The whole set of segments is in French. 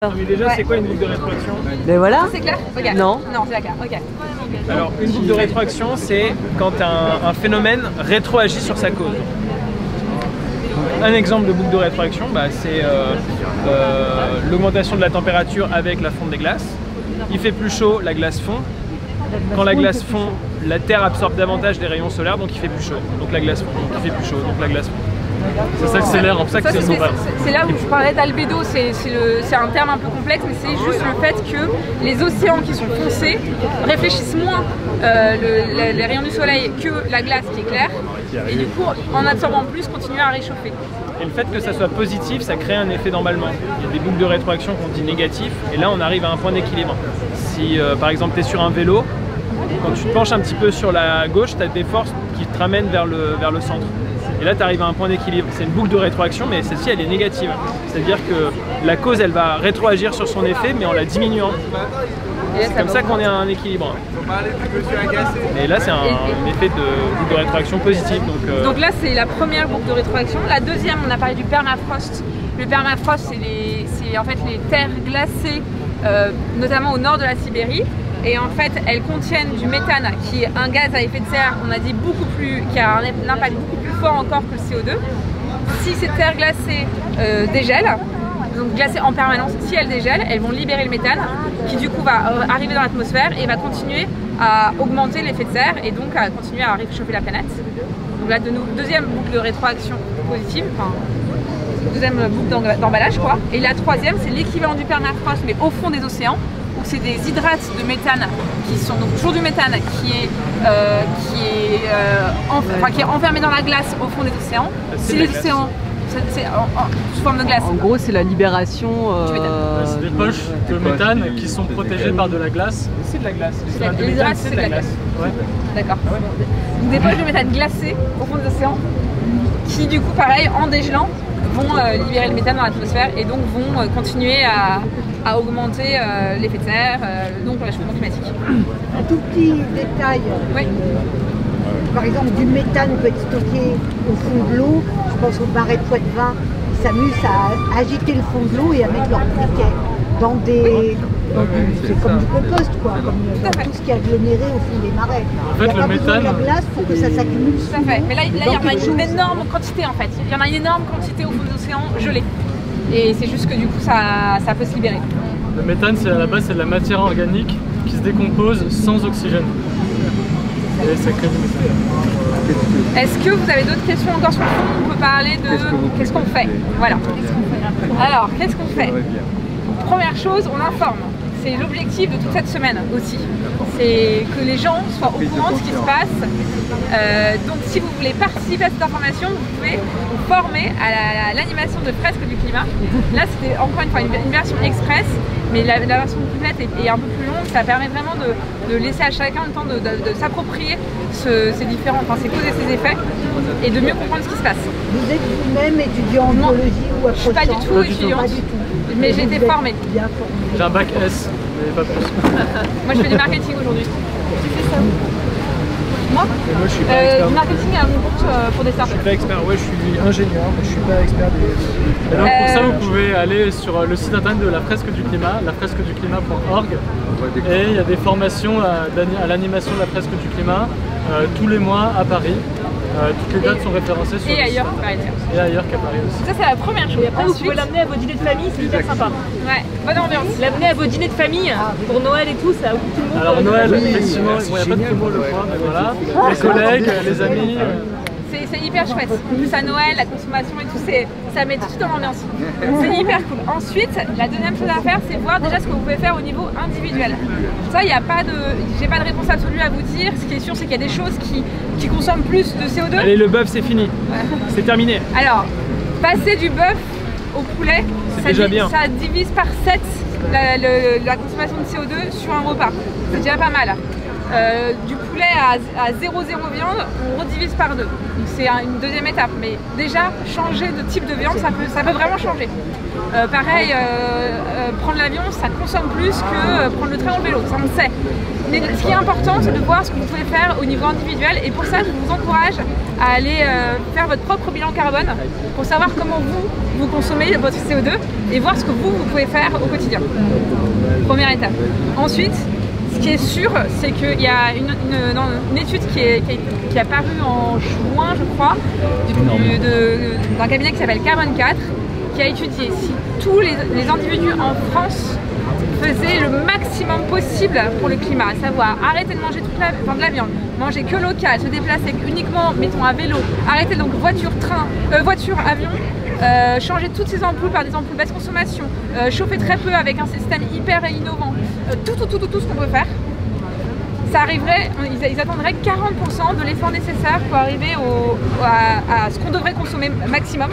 Mais déjà, c'est quoi une boucle de rétroaction? Mais voilà. C'est clair? Ok. Non. Non, c'est d'accord. Ok. Alors, une boucle de rétroaction, c'est quand un phénomène rétroagit sur sa cause. Un exemple de boucle de rétroaction, c'est l'augmentation de la température avec la fonte des glaces. Il fait plus chaud, la glace fond. Quand la glace fond, la Terre absorbe davantage des rayons solaires, donc il fait plus chaud. Donc la glace fond, donc il fait plus chaud, donc la glace fond. Ça s'accélère, en ça que c'est normal. C'est là où je parlais d'albédo, c'est un terme un peu complexe, mais c'est juste le fait que les océans qui sont foncés réfléchissent moins les rayons du soleil que la glace qui est claire, et du coup, en absorbant plus, continuent à réchauffer. Et le fait que ça soit positif, ça crée un effet d'emballement. Il y a des boucles de rétroaction qu'on dit négatives, et là on arrive à un point d'équilibre. Si par exemple tu es sur un vélo, quand tu te penches un petit peu sur la gauche, tu as des forces qui te ramènent vers le centre. Et là, tu arrives à un point d'équilibre. C'est une boucle de rétroaction, mais celle-ci, elle est négative. C'est-à-dire que la cause, elle va rétroagir sur son effet, mais en la diminuant. C'est comme ça qu'on est à un équilibre. Et là, c'est un effet de boucle de rétroaction positive. Donc là, c'est la première boucle de rétroaction. La deuxième, on a parlé du permafrost. Le permafrost, c'est en fait les terres glacées, notamment au nord de la Sibérie. Et en fait, elles contiennent du méthane, qui est un gaz à effet de serre, on a dit qui a un impact beaucoup plus fort encore que le CO2. Si ces terres glacées dégèlent, donc glacées en permanence, si elles dégèlent, elles vont libérer le méthane, qui du coup va arriver dans l'atmosphère et va continuer à augmenter l'effet de serre et donc à continuer à réchauffer la planète. Donc là, deuxième boucle de rétroaction positive, enfin, deuxième boucle d'emballage quoi. Et la troisième, c'est l'équivalent du permafrost, mais au fond des océans. C'est des hydrates de méthane qui sont donc toujours du méthane qui est enfermé dans la glace au fond des océans. Si les océans, c'est sous forme de glace. En gros, c'est la libération. C'est des poches de méthane qui sont protégées par de la glace. C'est de la glace. Les hydrates, c'est de la glace. Ouais. D'accord. Donc des poches de méthane glacées au fond des océans qui, du coup, pareil, en dégélant, vont libérer le méthane dans l'atmosphère et donc vont continuer à augmenter l'effet de serre, donc le réchauffement climatique. Un tout petit détail. Oui. Par exemple, du méthane peut être stocké au fond de l'eau. Je pense aux barrettes de vin. Ils s'amusent à agiter le fond de l'eau et à mettre leur briquet dans des... C'est comme du compost, quoi, comme tout ce qui est aggloméré au fond des marais. En fait, le méthane, de la glace pour que ça s'accumule. Tout à fait. Mais là, il y en a une énorme quantité en fait. Il y en a une énorme quantité au fond des océans gelée. Et c'est juste que du coup, ça peut se libérer. le méthane, à la base, c'est de la matière organique qui se décompose sans oxygène. Et ça crée du méthane. Est-ce que vous avez d'autres questions encore sur le fond? On peut parler de qu'est-ce qu'on fait. Voilà. Alors, qu'est-ce qu'on fait? Première chose, on informe. C'est l'objectif de toute cette semaine aussi. C'est que les gens soient au courant de ce qui se passe. Donc si vous voulez participer à cette information, vous pouvez vous former à l'animation de fresques du climat. Là c'était encore une fois une version express, mais la version complète est un peu plus longue. Ça permet vraiment de laisser à chacun le temps de s'approprier ces différents, ces causes et ces effets, et de mieux comprendre ce qui se passe. Vous êtes vous-même étudiant en biologie ou je suis pas du tout étudiante, mais j'ai été formée. J'ai un bac S, mais pas plus. Moi je fais du marketing aujourd'hui. Tu fais ça où? Moi je suis pas expert. Du marketing à mon compte pour des startups. Je suis pas expert, ouais, je suis ingénieur, mais je suis pas expert des... Et donc pour ça, vous pouvez aller sur le site internet de la fresque du climat, lafresqueduclimat.org, et il y a des formations à l'animation de la fresque du climat tous les mois à Paris. Toutes les dates sont référencées sur et ailleurs qu'à Paris. Et ailleurs qu'à Paris aussi. Ça c'est la première chose. Et après vous pouvez l'amener à vos dîners de famille, c'est hyper sympa. Ouais, bonne ambiance. L'amener à vos dîners de famille pour Noël et tout, ça ouvre tout le monde. Alors Noël, effectivement, il n'y a pas de promo le point, mais voilà. Les collègues, les amis. C'est hyper chouette. En plus à Noël, la consommation et tout, ça met tout dans l'ambiance. C'est hyper cool. Ensuite, la deuxième chose à faire, c'est voir déjà ce que vous pouvez faire au niveau individuel. Ça, j'ai pas de réponse absolue à vous dire. Ce qui est sûr, c'est qu'il y a des choses qui consomment plus de CO2. Allez, le bœuf, c'est fini. C'est terminé. Alors, passer du bœuf au poulet, ça divise par 7 la consommation de CO2 sur un repas. C'est déjà pas mal. Du poulet à 0,0 viande, on redivise par 2. C'est une deuxième étape, mais déjà changer de type de viande, ça peut vraiment changer. Pareil, prendre l'avion, ça consomme plus que prendre le train ou le vélo, ça on le sait. Mais ce qui est important, c'est de voir ce que vous pouvez faire au niveau individuel, et pour ça, je vous encourage à aller faire votre propre bilan carbone pour savoir comment vous consommez votre CO2 et voir ce que vous pouvez faire au quotidien. Première étape. Ensuite, ce qui est sûr, c'est qu'il y a une étude qui est apparue en juin, je crois, d'un cabinet qui s'appelle Carbone 4, qui a étudié si tous les individus en France faisaient le maximum possible pour le climat, à savoir arrêter de manger de la viande, manger que local, se déplacer uniquement, mettons, à vélo, arrêter donc voiture, avion, changer toutes ces ampoules par des ampoules basse consommation, chauffer très peu avec un système hyper innovant, tout ce qu'on peut faire, ça arriverait, ils attendraient 40% de l'effort nécessaire pour arriver à ce qu'on devrait consommer maximum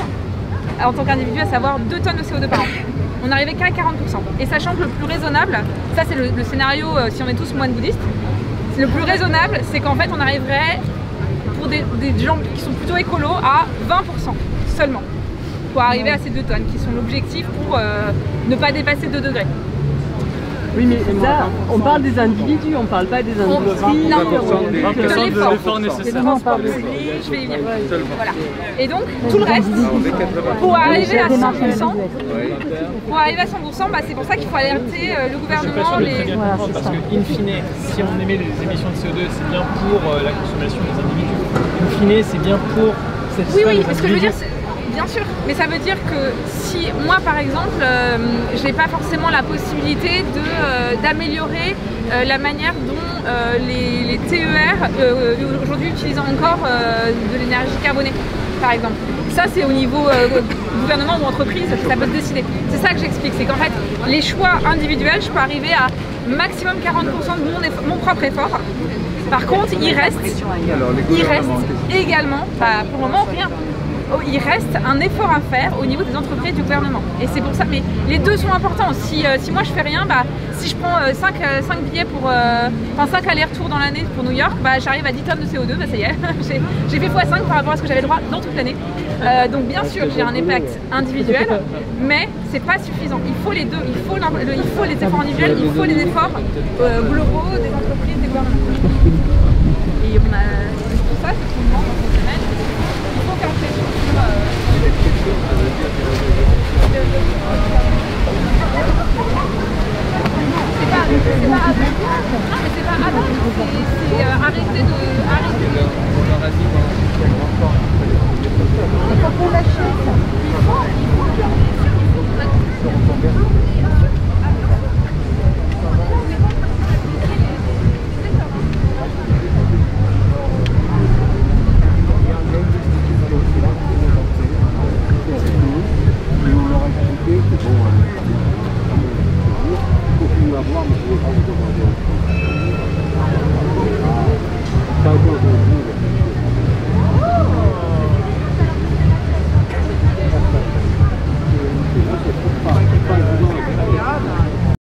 en tant qu'individu, à savoir 2 tonnes de CO2 par an. On n'arrivait qu'à 40%. Et sachant que le plus raisonnable, ça c'est le scénario si on est tous moines bouddhistes, le plus raisonnable c'est qu'en fait on arriverait pour des gens qui sont plutôt écolos à 20% seulement pour arriver à ces 2 tonnes qui sont l'objectif pour ne pas dépasser 2 degrés. Oui, mais ça, on parle des individus, on parle pas des industries. Non, de l'effort nécessaire. Je vais y venir. Voilà. Et donc, tout le reste, pour arriver à 100%, bah, c'est pour ça qu'il faut alerter le gouvernement. Je suis pas sûr de très bien comprendre, parce que, in fine, si on émet les émissions de CO2, c'est bien pour la consommation des individus. In fine, c'est bien pour satisfaire les individus. Ce que je veux dire, bien sûr, mais ça veut dire que si moi par exemple je n'ai pas forcément la possibilité d'améliorer la manière dont les TER aujourd'hui utilisent encore de l'énergie carbonée par exemple. Ça c'est au niveau gouvernement ou entreprise, ça peut se décider. C'est ça que j'explique, c'est qu'en fait les choix individuels, je peux arriver à maximum 40% de mon propre effort. Par contre il reste également, pour le moment rien. Il reste un effort à faire au niveau des entreprises du gouvernement. Et c'est pour ça, mais les deux sont importants. Si moi je fais rien, bah, si je prends 5 billets pour 5 allers-retours dans l'année pour New York, bah, j'arrive à 10 tonnes de CO2, bah, ça y est, j'ai fait x5 par rapport à ce que j'avais le droit dans toute l'année. Donc bien sûr j'ai un impact individuel, mais c'est pas suffisant. Il faut les deux, il faut les efforts individuels, il faut les efforts globaux des entreprises, des gouvernements. Et on a tout ça, c'est tout le monde dans cette semaine. Il faut faire pression sur c'est pas avant. Non mais c'est pas avant, c'est arrêter de... Il faut qu'on l'achète. Pour pouvoir voir, mais je ne vais pas vous demander.